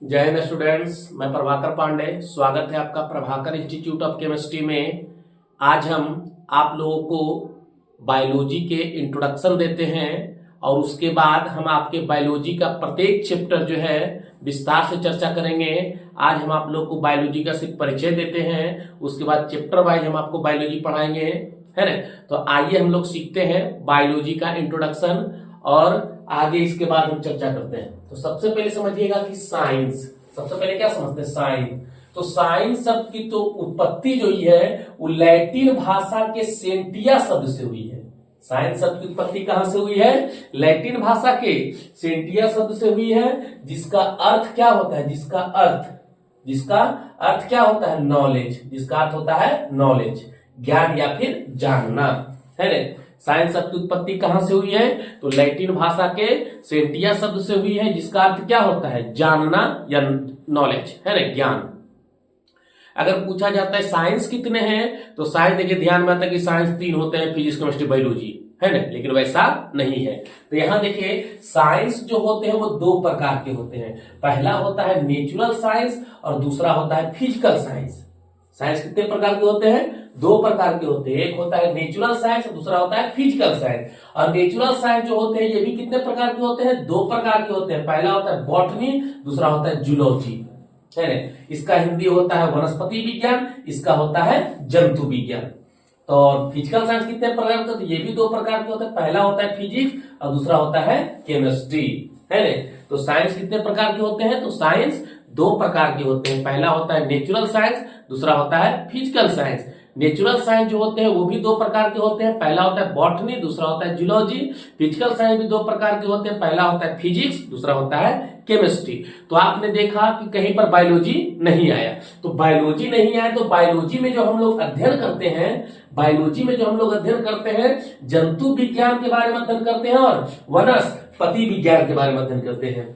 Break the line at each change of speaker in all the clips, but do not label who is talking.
जय हिंद स्टूडेंट्स, मैं प्रभाकर पांडे। स्वागत है आपका प्रभाकर इंस्टीट्यूट ऑफ केमिस्ट्री में। आज हम आप लोगों को बायोलॉजी के इंट्रोडक्शन देते हैं और उसके बाद हम आपके बायोलॉजी का प्रत्येक चैप्टर जो है विस्तार से चर्चा करेंगे। आज हम आप लोग को बायोलॉजी का सिर्फ परिचय देते हैं, उसके बाद चैप्टर वाइज हम आपको बायोलॉजी पढ़ाएंगे, है ना। तो आइए हम लोग सीखते हैं बायोलॉजी का इंट्रोडक्शन और आगे इसके बाद हम चर्चा करते हैं। तो सबसे पहले समझिएगा कि साइंस, सबसे पहले क्या समझते हैं साइंस। तो साइंस शब्द की तो उत्पत्ति जो हुई है वो लैटिन भाषा के सेंटिया शब्द से हुई है। साइंस शब्द की उत्पत्ति कहां से हुई है? लैटिन भाषा के सेंटिया शब्द से हुई है, जिसका अर्थ क्या होता है? जिसका अर्थ क्या होता है? नॉलेज। जिसका अर्थ होता है नॉलेज, ज्ञान या फिर जानना, है ना। साइंस शब्द की उत्पत्ति कहां से हुई है? तो लैटिन भाषा के सेंटिया शब्द से हुई है, जिसका अर्थ क्या होता है? जानना या नॉलेज, है ना, ज्ञान। अगर पूछा जाता है साइंस कितने हैं, तो साइंस देखिए ध्यान में आता है कि साइंस 3 होते हैं, फिजिक्स केमिस्ट्री बायोलॉजी, है ना, लेकिन वैसा नहीं है। तो यहां देखिए साइंस जो होते हैं वो 2 प्रकार के होते हैं। पहला होता है नेचुरल साइंस और दूसरा होता है फिजिकल साइंस। साइंस कितने प्रकार के होते हैं? 2 प्रकार के होते हैं। एक होता है नेचुरल साइंस और दूसरा होता है फिजिकल साइंस। और नेचुरल साइंस जो होते हैं ये भी कितने प्रकार के होते हैं? 2 प्रकार के होते हैं। पहला होता है बॉटनी, दूसरा होता है जूलॉजी, है ना। इसका हिंदी होता है वनस्पति विज्ञान, इसका होता है जंतु विज्ञान। तो फिजिकल साइंस कितने प्रकार के होते हैं? ये भी 2 प्रकार के होते हैं। पहला होता है फिजिक्स और दूसरा होता है केमिस्ट्री, है ना। तो साइंस कितने प्रकार के होते हैं? तो साइंस 2 प्रकार के होते हैं। पहला होता है नेचुरल साइंस, दूसरा होता है फिजिकल साइंस। नेचुरल साइंस जो होते हैं वो भी 2 प्रकार के होते हैं। पहला होता है बॉटनी, दूसरा होता है जूलॉजी। फिजिकल साइंस भी 2 प्रकार के होते हैं। पहला होता है फिजिक्स, दूसरा होता है केमिस्ट्री। तो आपने देखा कि कहीं पर बायोलॉजी नहीं आया। तो बायोलॉजी नहीं आया तो बायोलॉजी में जो हम लोग अध्ययन करते हैं, जंतु विज्ञान के बारे में अध्ययन करते हैं और वनस्पति विज्ञान के बारे में अध्ययन करते हैं।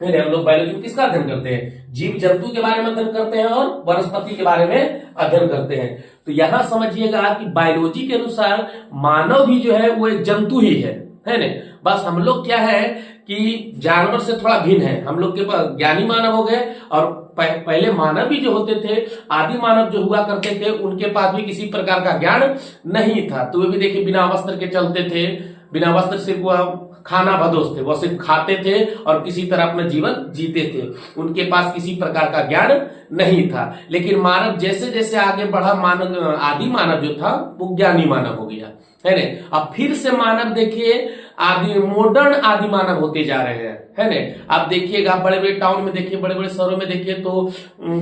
हम लोग बायोलॉजी में किसका अध्ययन करते हैं? जीव जंतु के बारे में अध्ययन करते हैं और वनस्पति के बारे में अध्ययन करते हैं। तो यहां समझिएगा कि बायोलॉजी के अनुसार मानव भी जो है वो एक जंतु ही है ना। बस हम लोग क्या है कि जानवर से थोड़ा भिन्न है। हम लोग के पास ज्ञानी मानव हो गए और पहले मानव भी जो होते थे, आदि मानव जो हुआ करते थे, उनके पास भी किसी प्रकार का ज्ञान नहीं था। तो वे भी देखिए बिना वस्त्र के चलते थे, बिना वस्त्र सिर्फ वह खाना बदोश थे, वो सिर्फ खाते थे और किसी तरह अपना जीवन जीते थे। उनके पास किसी प्रकार का ज्ञान नहीं था। लेकिन मानव जैसे जैसे आगे बढ़ा, मानव आदि मानव जो था वो ज्ञानी मानव हो गया, है ना। अब फिर से मानव देखिए मॉडर्न आदि मानव होते जा रहे हैं, है ना। आप देखिएगा बड़े बड़े टाउन में देखिए, बड़े बड़े शहरों में देखिए तो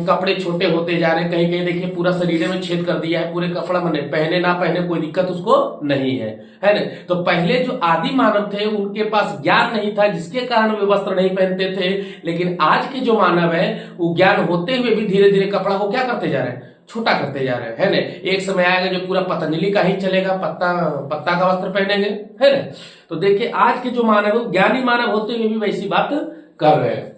कपड़े छोटे होते जा रहे हैं। कहीं कहीं देखिए पूरा शरीर में छेद कर दिया है, पूरे कपड़ा बने, पहने ना पहने कोई दिक्कत उसको नहीं है ना। तो पहले जो आदि मानव थे उनके पास ज्ञान नहीं था, जिसके कारण वे वस्त्र नहीं पहनते थे। लेकिन आज के जो मानव है वो ज्ञान होते हुए भी धीरे धीरे कपड़ा को क्या करते जा रहे हैं? छोटा करते जा रहे हैं, है ना। एक समय आएगा जो पूरा पतंजलि का ही चलेगा, पत्ता का वस्त्र पहनेंगे, है ना। तो देखिए आज के जो मानव, ज्ञानी मानव होते हुए भी वैसी बात कर रहे हैं।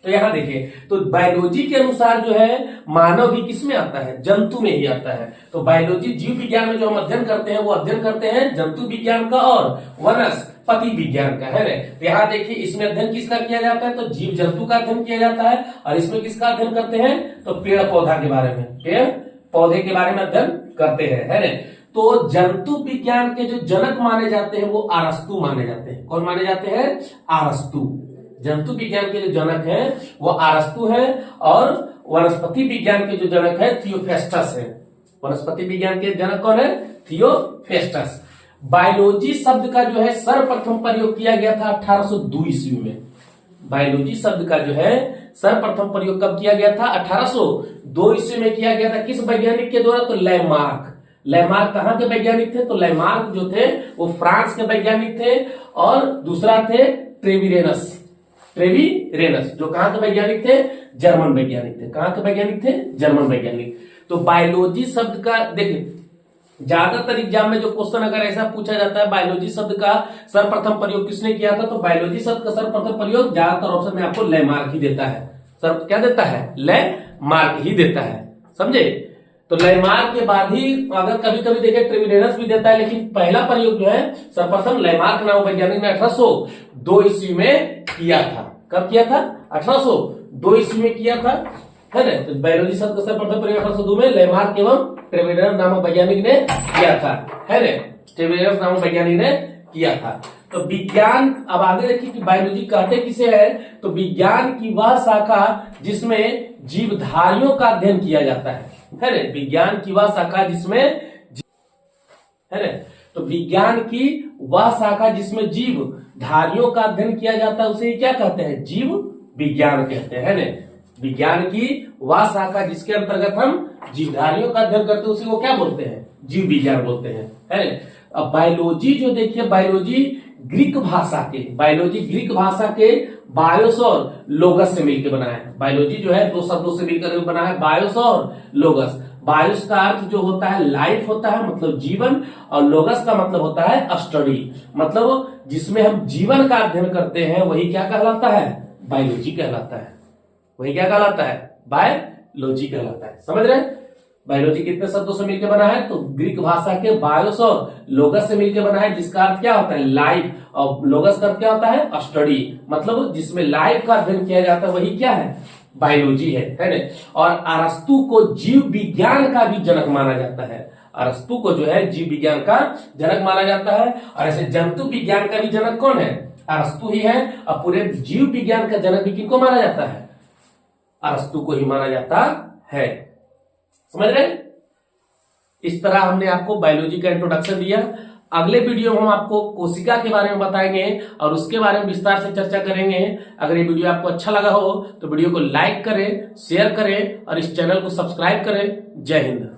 तो यहां देखिए, तो बायोलॉजी के अनुसार जो है मानव भी किसमें आता है? जंतु में ही आता है। तो बायोलॉजी जीव विज्ञान में जो हम अध्ययन करते हैं वो अध्ययन करते हैं जंतु विज्ञान का और वनस्पति विज्ञान का, है ना। तो यहाँ देखिए इसमें अध्ययन किसका किया जाता है? तो जीव जंतु का अध्ययन किया जाता है। और इसमें किसका अध्ययन करते हैं? तो पेड़ पौधा के बारे में, पेड़ पौधे के बारे में अध्ययन करते हैं, है ना। तो जंतु विज्ञान के जो जनक माने जाते हैं वो अरस्तु माने जाते हैं। कौन माने जाते हैं? अरस्तु। जंतु विज्ञान के जो जनक हैं वो अरस्तु हैं और वनस्पति विज्ञान के जो जनक है थियोफेस्टस है। वनस्पति विज्ञान के जनक कौन है? थियोफेस्टस। बायोलॉजी शब्द का जो है सर्वप्रथम प्रयोग किया गया था 1802 ईस्वी में। बायोलॉजी शब्द का जो है सर्वप्रथम प्रयोग कब किया गया था? 1802 ईस्वी में किया गया था। किस वैज्ञानिक के द्वारा? तो लैमार्क। लैमार्क कहां के वैज्ञानिक थे? तो लैमार्क जो थे वो फ्रांस के वैज्ञानिक थे और दूसरा थे ट्रेविरेनस जो कहां के वैज्ञानिक थे? जर्मन वैज्ञानिक थे। कहां के वैज्ञानिक थे? जर्मन वैज्ञानिक। तो बायोलॉजी शब्द का देखिए ज्यादातर एग्जाम में जो क्वेश्चन अगर ऐसा पूछा जाता है बायोलॉजी शब्द का सर्वप्रथम प्रयोग किसने किया था, तो बायोलॉजी शब्द का सर्वप्रथम प्रयोग ज्यादातर ऑप्शन में आपको लैमार्क ही देता है। सर क्या देता है? लैमार्क ही देता है, समझे। तो लैमार्क के बाद ही अगर कभी कभी देखे ट्रेविरेनस भी देता है, लेकिन पहला प्रयोग जो है सर्वप्रथम लैमार्क नाम वैज्ञानिक ने 1802 ईस्वी में किया था। कब किया था? 1802 1802 ईस्वी में किया था, है ना। तो बायोलॉजी शब्द का सर्वप्रथम प्रयोग 1802 में लेमार्क एवं ट्रेवेलर नामक वैज्ञानिक ने किया था, है ना। ट्रेवेलर नामक वैज्ञानिक ने किया था। तो विज्ञान, अब आगे देखिए कि बायोलॉजी कहते किसे है, तो विज्ञान की वह शाखा जिसमें जीवधारियों का अध्ययन किया जाता है ना। विज्ञान की वह शाखा जिसमें, है ना, तो विज्ञान की वह शाखा जिसमें जीव धारियों का अध्ययन किया जाता है उसे क्या कहते हैं, जीव विज्ञान कहते हैं, है ना। विज्ञान की वह शाखा जिसके अंतर्गत हम जीवधारियों का अध्ययन करते हैं उसी को क्या बोलते हैं, जीव विज्ञान बोलते हैं, है ना। अब बायोलॉजी जो देखिए, बायोलॉजी ग्रीक भाषा के, बायोलॉजी ग्रीक भाषा के बायोस और लोगस से मिलकर बना है। बायोलॉजी जो है दो शब्दों से मिलकर बना है, बायोस और लोगस। बायोस का अर्थ जो होता है लाइफ होता है, मतलब जीवन, और लोगस का मतलब होता है स्टडी, मतलब जिसमें हम जीवन का अध्ययन करते हैं वही क्या कहलाता है, बायोलॉजी कहलाता है। वही क्या कहलाता है, बायोलॉजी कहलाता है। समझ रहे हैं। बायोलॉजी कितने शब्दों से मिलकर बना है, तो ग्रीक भाषा के बायोस और लोगस से मिलकर बना है, जिसका अर्थ क्या होता है, लाइफ, और लोगस का अर्थ क्या होता है, स्टडी, मतलब जिसमें लाइफ का अध्ययन किया जाता है वही क्या है, बायोलॉजी है ना। और अरस्तु को जीव विज्ञान का भी जनक माना जाता है। अरस्तु को जो है जीव विज्ञान का जनक माना जाता है। और ऐसे जंतु विज्ञान का भी जनक कौन है, अरस्तु ही है। और पूरे जीव विज्ञान का जनक भी किनको माना जाता है, अरस्तु को ही माना जाता है। समझ रहे। इस तरह हमने आपको बायोलॉजी का इंट्रोडक्शन दिया। अगले वीडियो में हम आपको कोशिका के बारे में बताएंगे और उसके बारे में विस्तार से चर्चा करेंगे। अगर ये वीडियो आपको अच्छा लगा हो तो वीडियो को लाइक करें, शेयर करें और इस चैनल को सब्सक्राइब करें। जय हिंद।